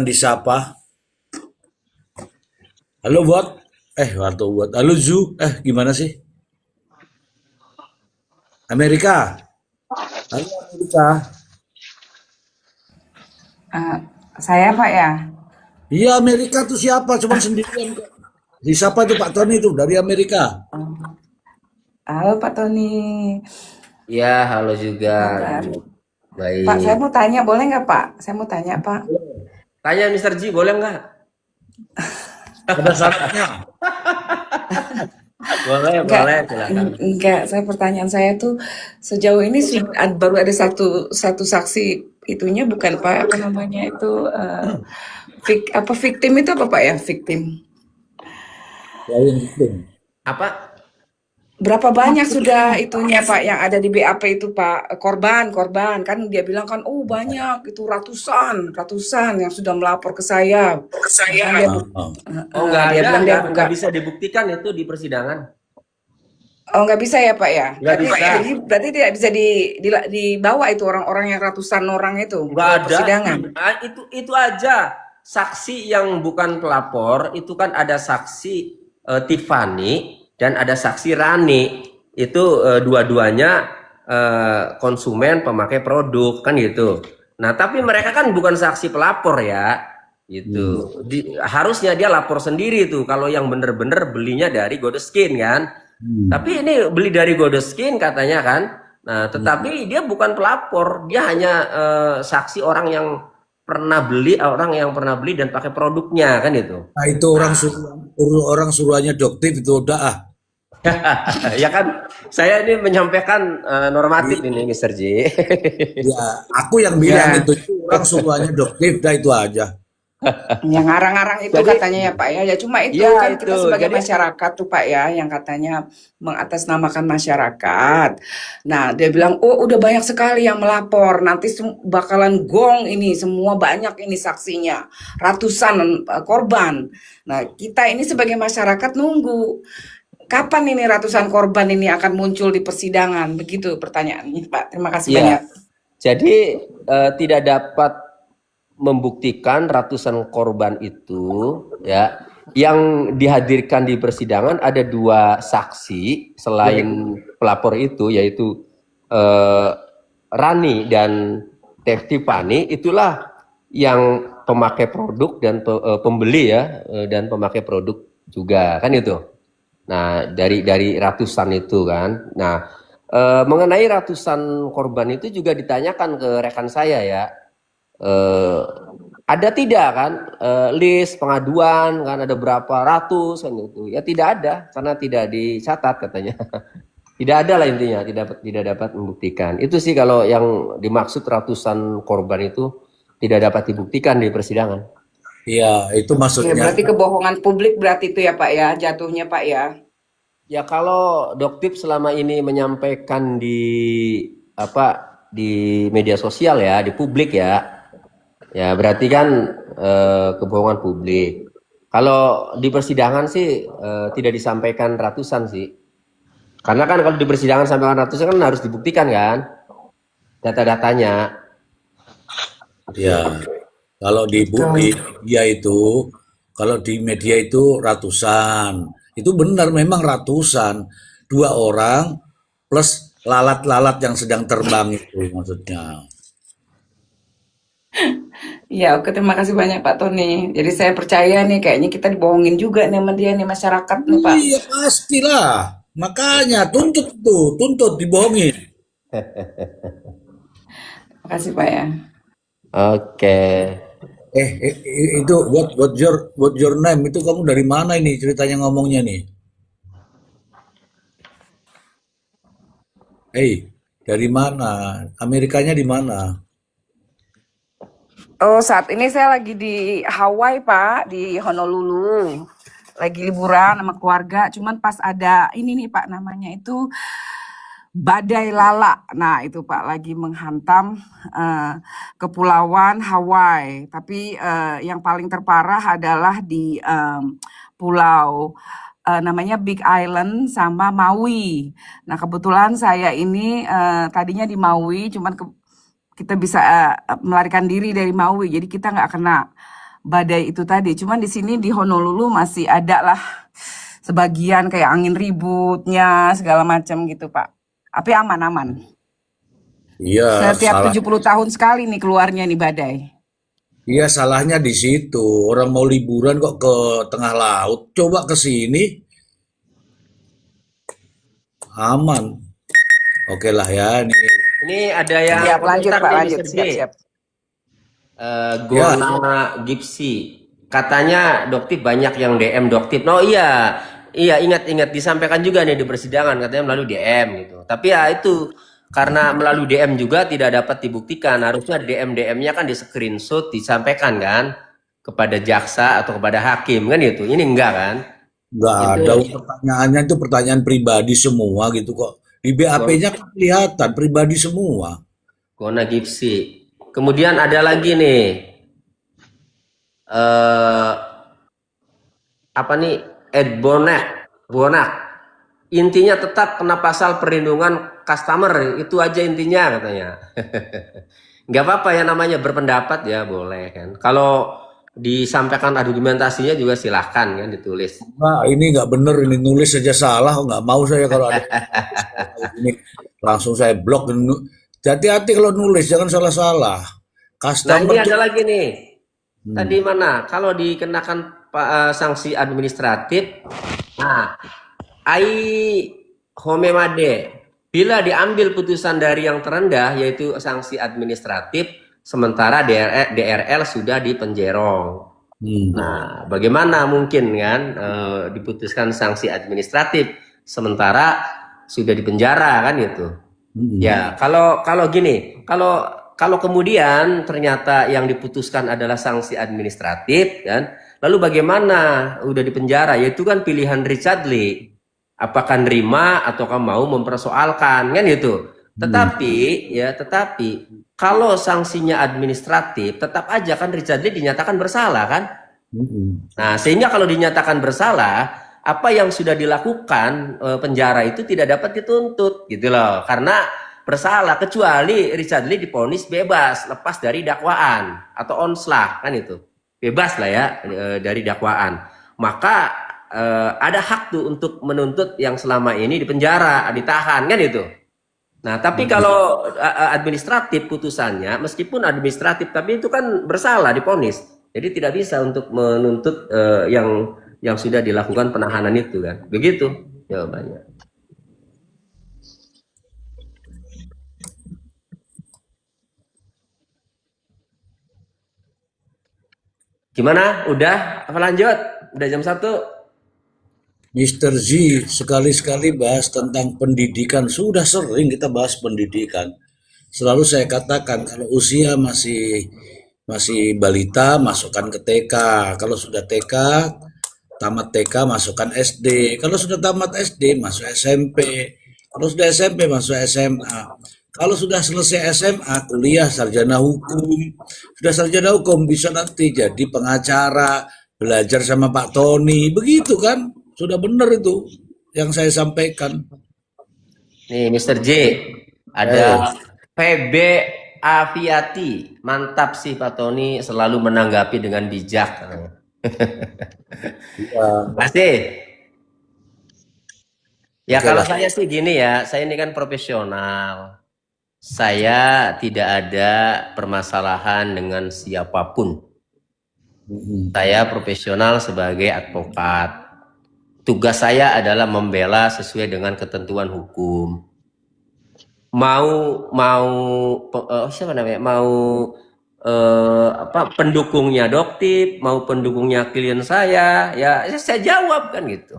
disapa. Halo buat, waktu buat. Halo Zu, gimana sih? Amerika. Halo Amerika. Eh, saya Pak ya. Iya Amerika tuh siapa? Cuman sendirian kok. Si siapa itu Pak Tony itu dari Amerika? Halo Pak Tony. Ya, halo juga. Kabar? Pak, saya Baik. mau tanya, boleh nggak Pak? Saya mau tanya Pak. Tanya Mister Ji, boleh nggak? Ada syaratnya. Boleh, Enggak, boleh, silakan. enggak. Saya pertanyaan saya tuh sejauh ini baru ada satu satu saksi itunya bukan Pak? Apa namanya itu apa victim itu apa Pak ya? Victim. Lain itu. Apa? Berapa banyak sudah itunya Pak yang ada di BAP itu Pak? Korban kan dia bilang kan, oh banyak itu ratusan yang sudah melapor ke saya. Bahkan dia Ah, ah. Oh, nggak dia ada, bilang dia buka. nggak bisa dibuktikan itu di persidangan. Oh nggak bisa ya Pak ya? Nggak bisa. Jadi berarti tidak bisa dibawa itu orang-orang yang ratusan orang itu Nggak ke ada. persidangan. Itu aja. Saksi yang bukan pelapor itu kan ada saksi Tiffany dan ada saksi Rani. Itu dua-duanya konsumen pemakai produk kan gitu. Nah, tapi mereka kan bukan saksi pelapor ya. Gitu. Harusnya dia lapor sendiri tuh kalau yang bener-bener belinya dari Godeskin kan. Tapi ini beli dari Godeskin katanya kan. Nah, tetapi dia bukan pelapor, dia hanya saksi orang yang orang yang pernah beli dan pakai produknya kan itu. Nah itu orang suruhannya doktif itu udah ah. Ya kan, saya ini menyampaikan normatif ini, Mister J. Ya, aku yang bilang Ya, itu orang suruhannya doktif, dah itu aja. yang ngarang-ngarang itu Jadi, katanya ya Pak ya. Ya cuma itu ya kan kita itu. sebagai Jadi, masyarakat tuh Pak ya yang katanya mengatasnamakan masyarakat. Nah, dia bilang, "Oh, udah banyak sekali yang melapor. Nanti bakalan gong ini semua banyak ini saksinya. Ratusan korban." Nah, kita ini sebagai masyarakat nunggu kapan ini ratusan korban ini akan muncul di persidangan. Begitu pertanyaannya, Pak. Terima kasih banyak. ya. Jadi tidak dapat membuktikan ratusan korban itu ya yang dihadirkan di persidangan ada dua saksi selain pelapor itu yaitu eh, Rani dan Teh Tiffany itulah yang pemakai produk dan pembeli ya dan pemakai produk juga kan itu. Nah, dari ratusan itu kan. Nah, mengenai ratusan korban itu juga ditanyakan ke rekan saya ya. Eh, ada tidak kan list pengaduan kan ada berapa ratus kan itu. Ya tidak ada karena tidak dicatat katanya. Tidak ada lah intinya, tidak dapat membuktikan. Itu sih kalau yang dimaksud ratusan korban itu tidak dapat dibuktikan di persidangan. Iya, itu Ya, maksudnya. berarti kebohongan publik berarti itu ya Pak ya, jatuhnya Pak ya. Ya kalau Doktip selama ini menyampaikan di media sosial ya, di publik ya, ya berarti kan kebohongan publik. Kalau di persidangan sih tidak disampaikan ratusan sih. Karena kan kalau di persidangan sampaikan ratusan kan harus dibuktikan kan data-datanya. Ya, kalau di Betul. media itu, kalau di media itu ratusan. Itu benar memang ratusan. Dua orang plus lalat-lalat yang sedang terbang itu maksudnya. Iya, oke terima kasih banyak Pak Tony. Jadi saya percaya nih kayaknya kita dibohongin juga nih sama dia nih masyarakat nih Pak. Iya pastilah. Makanya tuntut tuh, tuntut dibohongin. Terima kasih Pak ya. Oke. Itu what your name itu kamu dari mana ini ceritanya ngomongnya nih? Dari mana? Amerikanya di mana? Oh, saat ini saya lagi di Hawaii Pak, di Honolulu. Lagi liburan sama keluarga, cuman pas ada ini nih Pak namanya itu badai lala. Nah, itu Pak lagi menghantam kepulauan Hawaii. Tapi yang paling terparah adalah di pulau namanya Big Island sama Maui. Nah, kebetulan saya ini tadinya di Maui, cuman kita bisa melarikan diri dari Maui. Jadi kita nggak kena badai itu tadi. Cuman di sini di Honolulu masih ada lah sebagian kayak angin ributnya segala macam gitu, Pak. Tapi aman-aman. Iya, Setiap salah. 70 tahun sekali nih keluarnya nih badai. Iya, salahnya di situ. Orang mau liburan kok ke tengah laut. Coba ke sini aman. Oke lah ya, ini. Ini ada yang Siap, lanjut komentar Pak, nih lanjut. Mr. J. Siap-siap. Ya, Gona Gipsy. Katanya Doktip banyak yang DM Doktip. Oh iya, iya ingat-ingat disampaikan juga nih di persidangan katanya melalui DM gitu. Tapi ya itu karena melalui DM juga tidak dapat dibuktikan. Harusnya DM-DM-nya kan di screenshot disampaikan kan kepada jaksa atau kepada hakim kan gitu. Ini enggak kan? nggak Itu ada pertanyaannya itu pertanyaan pribadi semua gitu kok. Di BAP-nya kan kelihatan pribadi semua. Gona Gipsy. Kemudian ada lagi nih eh apa nih Ed Bonak. Intinya tetap kena pasal perlindungan customer itu aja intinya katanya. Nggak apa-apa ya namanya berpendapat ya boleh kan. Kalau disampaikan argumentasinya juga silahkan kan ditulis. Nah, ini nggak bener, ini nulis saja salah, nggak mau saya kalau ada ini langsung saya blok. Hati-hati kalau nulis, jangan salah-salah. Nah ini Customer tuh, ada lagi nih. Tadi mana? Kalau dikenakan sanksi administratif, nah ai homemade bila diambil putusan dari yang terendah yaitu sanksi administratif sementara DRL sudah dipenjerong. Nah, bagaimana mungkin kan diputuskan sanksi administratif sementara sudah dipenjara kan itu? Ya, kalau gini, kalau kemudian ternyata yang diputuskan adalah sanksi administratif kan, lalu bagaimana udah dipenjara? Yaitu kan pilihan Richard Lee. Apakah nerima ataukah mau mempersoalkan kan itu. Tetapi kalau sanksinya administratif, tetap aja kan Richard Lee dinyatakan bersalah kan? Nah, sehingga kalau dinyatakan bersalah, apa yang sudah dilakukan penjara itu tidak dapat dituntut gitu loh. Karena bersalah kecuali Richard Lee divonis bebas lepas dari dakwaan atau onslah kan itu. Bebas lah ya dari dakwaan. Maka ada hak tuh untuk menuntut yang selama ini dipenjara, ditahan kan itu. Nah, tapi kalau administratif putusannya, meskipun administratif, tapi itu kan bersalah divonis. Jadi tidak bisa untuk menuntut yang sudah dilakukan penahanan itu kan. Begitu jawabannya. Gimana? Udah? Apa lanjut? Udah jam 1? Mr. Z sekali-sekali bahas tentang pendidikan. Sudah sering kita bahas pendidikan. Selalu saya katakan kalau usia masih balita masukkan ke TK. Kalau sudah TK tamat TK masukkan SD. Kalau sudah tamat SD masuk SMP. Kalau sudah SMP masuk SMA. Kalau sudah selesai SMA kuliah sarjana hukum. Sudah sarjana hukum bisa nanti jadi pengacara, belajar sama Pak Tony. Begitu kan? Sudah benar itu yang saya sampaikan. Nih Mr. J, ada PB Aviati. Mantap sih Pak Tony selalu menanggapi dengan bijak. Pasti. Ya kalau saya sih gini ya, saya ini kan profesional. Saya tidak ada permasalahan dengan siapapun. Saya profesional sebagai advokat. Tugas saya adalah membela sesuai dengan ketentuan hukum. Siapa namanya? Pendukungnya Doktip, mau pendukungnya klien saya, ya saya jawab kan gitu.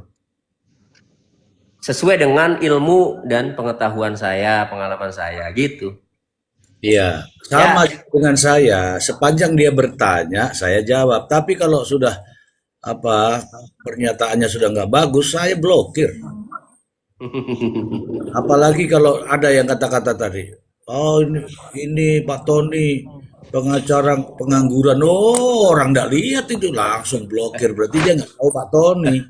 Sesuai dengan ilmu dan pengetahuan saya, pengalaman saya gitu. Iya, sama dengan saya. Sepanjang dia bertanya, saya jawab. Tapi kalau sudah pernyataannya sudah nggak bagus, saya blokir. Apalagi kalau ada yang kata-kata tadi, oh ini Pak Tony pengacara pengangguran, oh orang nggak lihat itu langsung blokir, berarti dia nggak tahu Pak Tony.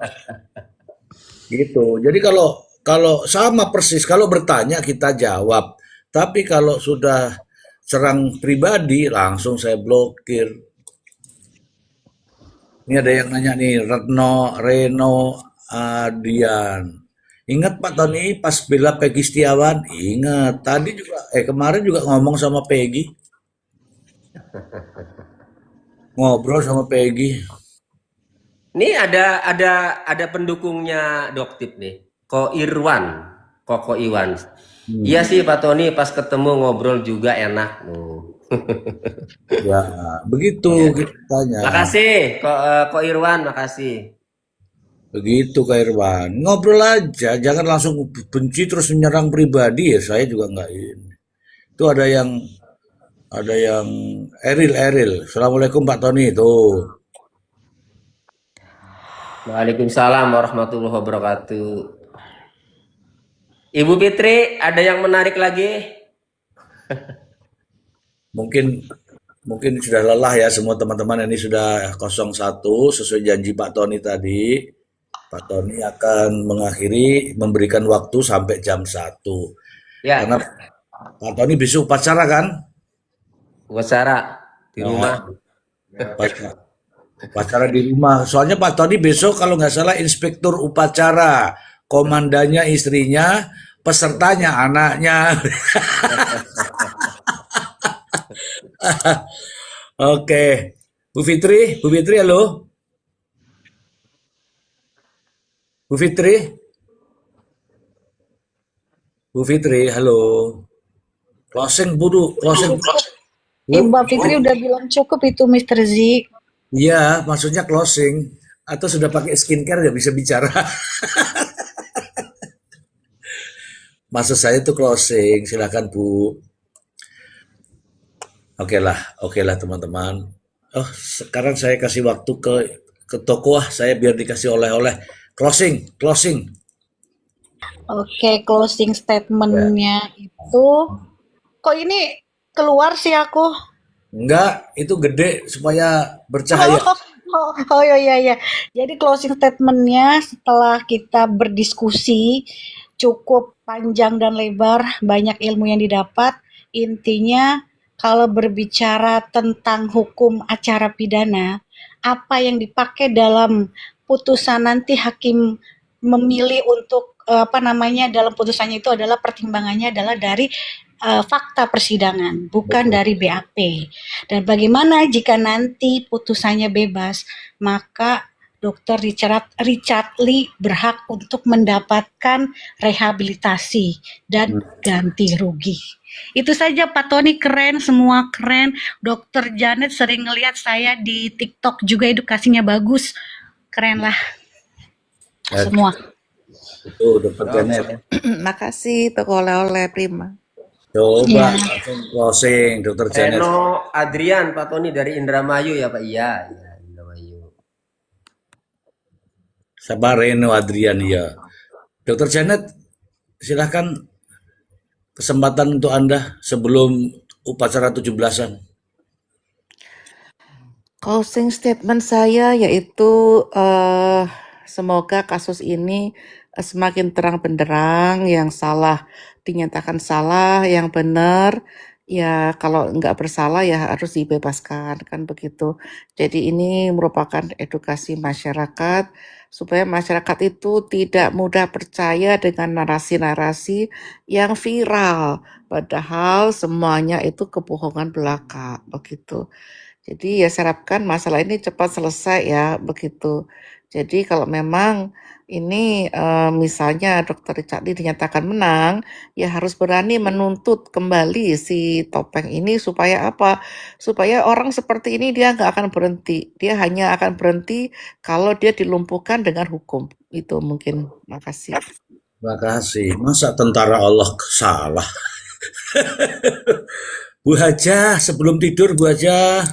Gitu. Jadi kalau sama persis, kalau bertanya kita jawab, tapi kalau sudah serang pribadi langsung saya blokir. Ini ada yang nanya nih, Reno Adian. Ingat Pak Tony pas bela Peggy Setiawan? Ingat. Tadi juga, kemarin juga ngomong sama Peggy. Ngobrol sama Peggy. Ini ada pendukungnya Doktip nih. Koko Iwan. Iya sih Pak Tony, pas ketemu ngobrol juga enak. Ya, begitu kita tanya. Makasih Ko Irwan, makasih. Begitu Kak Irwan. Ngobrol aja, jangan langsung benci terus menyerang pribadi ya. Saya juga nggak ini. Itu ada yang Eril. Assalamualaikum Pak Tony tuh. Waalaikumsalam warahmatullahi wabarakatuh. Ibu Fitri, ada yang menarik lagi? Mungkin mungkin sudah lelah ya semua teman-teman, ini sudah 01 sesuai janji Pak Tony tadi. Pak Tony akan memberikan waktu sampai jam 1. Ya, Karena Pak Tony besok upacara kan? upacara di rumah. Upacara di rumah. Soalnya Pak Tony besok kalau nggak salah inspektur upacara, komandannya istrinya, pesertanya anaknya. Oke, Bu Fitri halo, Bu Fitri halo, closing closing. Mbak Fitri udah bilang cukup itu Mr. Z. Iya, maksudnya closing atau sudah pakai skincare nggak bisa bicara. Maksud saya itu closing, silakan Bu. Oke lah teman-teman. Oh, sekarang saya kasih waktu ke toko saya biar dikasih oleh-oleh. Closing. Oke, closing statementnya itu kok ini keluar sih aku. Enggak, itu gede supaya bercahaya. Oh ya. Jadi closing statementnya setelah kita berdiskusi cukup panjang dan lebar, banyak ilmu yang didapat. Intinya kalau berbicara tentang hukum acara pidana, apa yang dipakai dalam putusan nanti hakim memilih untuk dalam putusannya itu adalah pertimbangannya adalah dari fakta persidangan, bukan dari BAP. Dan bagaimana jika nanti putusannya bebas, maka Dr. Richard Lee berhak untuk mendapatkan rehabilitasi dan ganti rugi. Itu saja Pak Tony, keren, semua keren. Dr. Janet sering ngelihat saya di TikTok juga, edukasinya bagus. Keren lah semua. Itu Dr. Janet. Makasih toko oleh-oleh prima. Coba Ya. closing Dr. Janet. Reno Adrian, Pak Tony dari Indramayu ya Pak? Iya, Indramayu. Sabar Reno Adrian ya. Dr. Janet, silahkan kesempatan untuk Anda sebelum upacara 17-an. Closing statement saya yaitu semoga kasus ini semakin terang benderang, yang salah dinyatakan salah, yang benar ya kalau nggak bersalah ya harus dibebaskan, kan begitu. Jadi ini merupakan edukasi masyarakat supaya masyarakat itu tidak mudah percaya dengan narasi-narasi yang viral, padahal semuanya itu kebohongan belaka, begitu. Jadi ya saya harapkan masalah ini cepat selesai ya, begitu. Jadi kalau memang ini misalnya Dr. Richard Lee dinyatakan menang, ya harus berani menuntut kembali si Topeng ini supaya apa? Supaya orang seperti ini dia nggak akan berhenti. Dia hanya akan berhenti kalau dia dilumpuhkan dengan hukum. Itu mungkin. Makasih. Terima kasih. Masa tentara Allah salah? Bu Hajah, sebelum tidur Bu Hajah.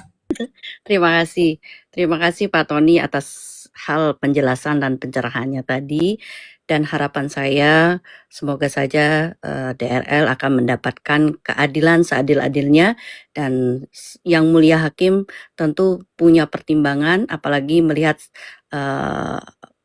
Terima kasih Pak Tony atas hal penjelasan dan pencerahannya tadi, dan harapan saya semoga saja DRL akan mendapatkan keadilan seadil-adilnya, dan yang mulia hakim tentu punya pertimbangan, apalagi melihat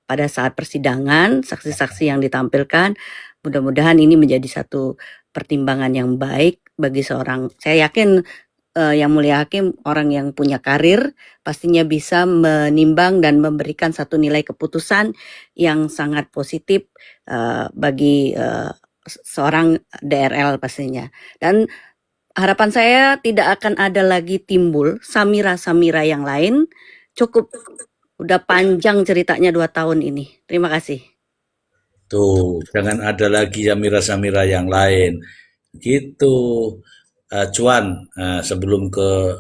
pada saat persidangan saksi-saksi yang ditampilkan. Mudah-mudahan ini menjadi satu pertimbangan yang baik bagi seorang, saya yakin Yang Mulia Hakim orang yang punya karir, pastinya bisa menimbang dan memberikan satu nilai keputusan yang sangat positif bagi seorang DRL pastinya. Dan harapan saya tidak akan ada lagi timbul Samira-Samira yang lain. Cukup, udah panjang ceritanya 2 tahun ini. Terima kasih. Tuh, jangan ada lagi Samira-Samira yang lain. Gitu. Cuan, sebelum ke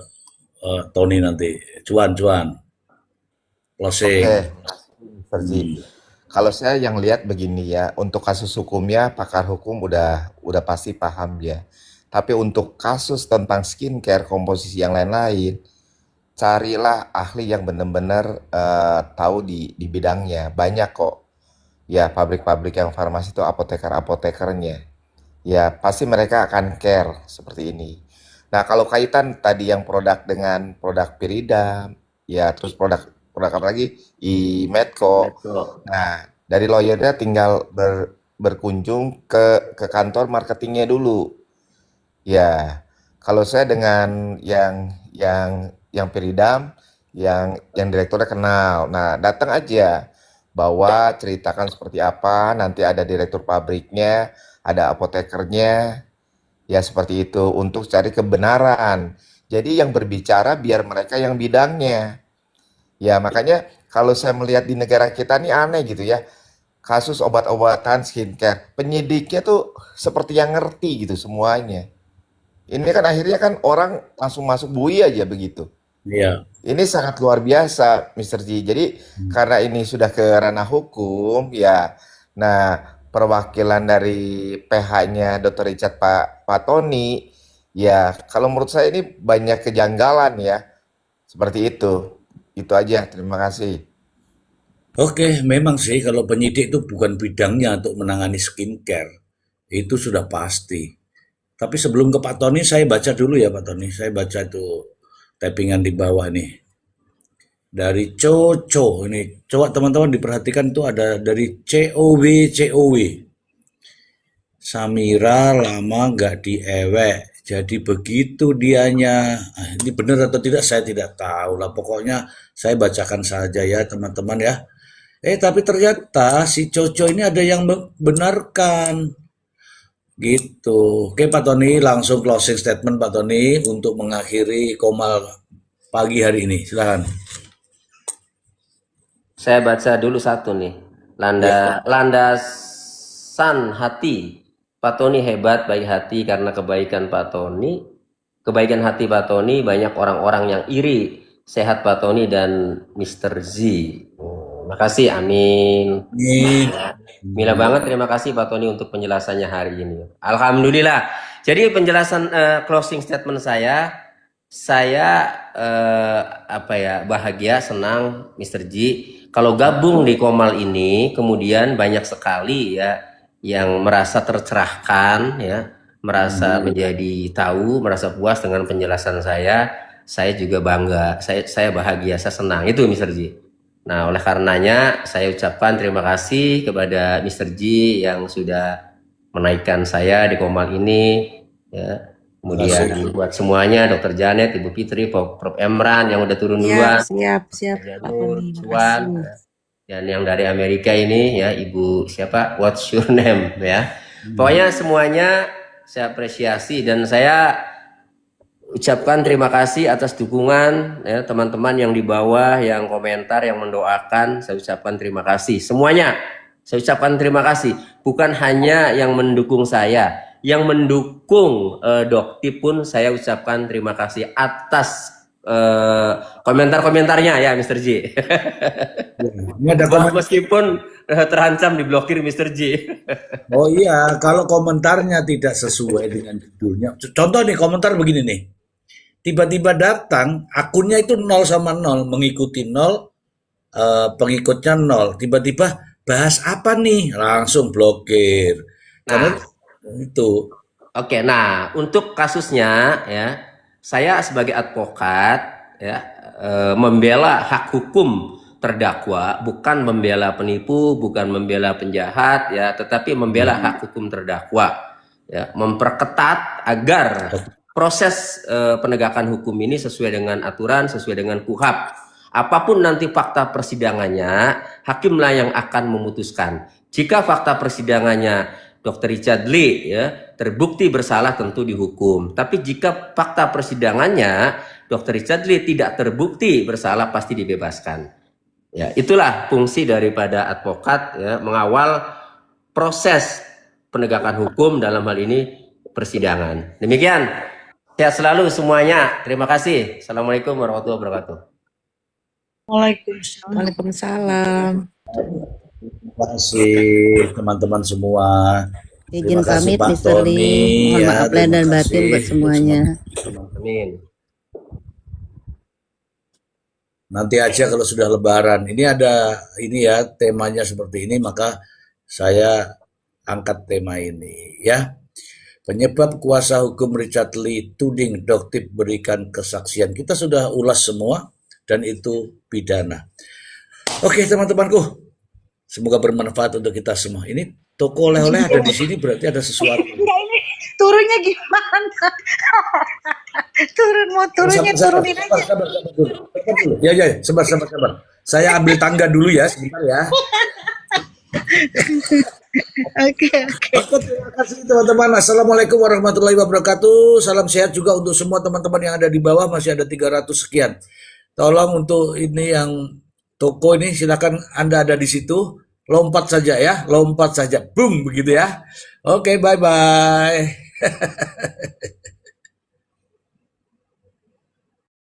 Tony nanti. Cuan, closing. Oke, Ferdi. Kalau saya yang lihat begini ya, untuk kasus hukumnya pakar hukum udah pasti paham ya. Tapi untuk kasus tentang skincare, komposisi yang lain-lain, carilah ahli yang benar-benar tahu di bidangnya. Banyak kok. Ya, pabrik-pabrik yang farmasi itu apoteker-apotekernya. Ya, pasti mereka akan care seperti ini. Nah, kalau kaitan tadi yang produk dengan produk Piridam, ya terus produk apa lagi? Medco. Betul. Nah, dari lawyernya tinggal berkunjung ke kantor marketingnya dulu. Ya, kalau saya dengan yang Piridam, yang direkturnya kenal. Nah, datang aja, bawa ceritakan seperti apa. Nanti ada direktur pabriknya, ada apotekernya, ya seperti itu untuk cari kebenaran. Jadi yang berbicara biar mereka yang bidangnya. Ya makanya kalau saya melihat di negara kita ini aneh gitu ya. Kasus obat-obatan skincare, penyidiknya tuh seperti yang ngerti gitu semuanya. Ini kan akhirnya kan orang langsung masuk bui aja begitu. Iya. Ini sangat luar biasa, Mr. Ji. Jadi karena ini sudah ke ranah hukum, ya. Nah, perwakilan dari PH-nya Dr. Richard Pak Tony, ya kalau menurut saya ini banyak kejanggalan ya. Seperti itu. Itu aja. Terima kasih. Oke, memang sih kalau penyidik itu bukan bidangnya untuk menangani skincare. Itu sudah pasti. Tapi sebelum ke Pak Tony, saya baca dulu ya Pak Tony. Saya baca itu tappingan di bawah nih. Dari Coco ini. Coba teman-teman diperhatikan itu ada dari COW. Samira lama nggak diewek. Jadi begitu dianya. Ini benar atau tidak saya tidak tahu lah. Pokoknya saya bacakan saja ya teman-teman ya. Tapi ternyata si Coco ini ada yang membenarkan. Gitu. Oke Pak Tony, langsung closing statement Pak Tony untuk mengakhiri Komal pagi hari ini. Silakan. Saya baca dulu satu nih. Landasan hati. Pak Tony hebat, baik hati karena kebaikan Pak Tony. Kebaikan hati Pak Tony, banyak orang-orang yang iri. Sehat Pak Tony dan Mr. Z. Makasih, amin. Mila banget, terima kasih Pak Tony untuk penjelasannya hari ini. Alhamdulillah. Jadi penjelasan closing statement saya bahagia, senang Mr. Ji. Kalau gabung di Komal ini, kemudian banyak sekali ya yang merasa tercerahkan, ya, merasa menjadi tahu, merasa puas dengan penjelasan saya. Saya juga bangga, saya bahagia, saya senang. Itu Mr. Ji. Nah, oleh karenanya saya ucapkan terima kasih kepada Mr. G yang sudah menaikkan saya di Komal ini, ya. Kemudian buat semuanya, Dr. Janet, Ibu Fitri, Prof. Emran yang udah turun duluan, Siap. Janur, Cuan, dan yang dari Amerika ini ya Ibu siapa? What's your name ya? Pokoknya semuanya saya apresiasi dan saya ucapkan terima kasih atas dukungan ya, teman-teman yang di bawah, yang komentar, yang mendoakan. Saya ucapkan terima kasih semuanya. Saya ucapkan terima kasih. Bukan hanya yang mendukung saya, yang mendukung Dokti pun saya ucapkan terima kasih atas komentar-komentarnya ya Mr. J. Ini ada Meskipun terancam diblokir Mr. J. Oh iya, kalau komentarnya tidak sesuai dengan judulnya. Contoh nih komentar begini nih. Tiba-tiba datang, akunnya itu 0 sama 0, mengikuti 0, pengikutnya 0. Tiba-tiba bahas apa nih? Langsung blokir. Karena itu. Oke, nah untuk kasusnya ya, saya sebagai advokat ya membela hak hukum terdakwa, bukan membela penipu, bukan membela penjahat ya, tetapi membela hak hukum terdakwa ya, memperketat agar proses penegakan hukum ini sesuai dengan aturan, sesuai dengan KUHAP. Apapun nanti fakta persidangannya, hakimlah yang akan memutuskan. Jika fakta persidangannya Dr. Richard Lee ya terbukti bersalah, tentu dihukum. Tapi jika fakta persidangannya Dr. Richard Lee tidak terbukti bersalah, pasti dibebaskan. Ya, itulah fungsi daripada advokat ya, mengawal proses penegakan hukum dalam hal ini persidangan. Demikian. Sehat selalu semuanya. Terima kasih. Assalamualaikum warahmatullahi wabarakatuh. Waalaikumsalam. Waalaikumsalam. Terima kasih teman-teman semua. Izin Terima kasih pamit, Pak Mr. Tony Lee. Mohon ya, maaf lahir terima dan batin kasih buat untuk semuanya. Amin. Nanti aja kalau sudah Lebaran. Ini ada ini ya temanya seperti ini, maka saya angkat tema ini ya. Penyebab kuasa hukum Richard Lee tuding Doktip berikan kesaksian. Kita sudah ulas semua dan itu pidana. Oke teman-temanku, semoga bermanfaat untuk kita semua. Ini toko oleh-oleh ada di sini berarti ada sesuatu. Enggak, ini turunnya gimana? Mau turunnya turunin aja. Sabar dulu. Ya, sabar. Saya ambil tangga dulu ya, sebentar ya. Oke. Oke, terima kasih teman-teman. Assalamualaikum warahmatullahi wabarakatuh. Salam sehat juga untuk semua teman-teman yang ada di bawah. Masih ada 300 sekian. Tolong untuk ini yang toko ini silakan Anda ada di situ. Lompat saja ya, lompat saja. Boom begitu ya. Oke, bye-bye.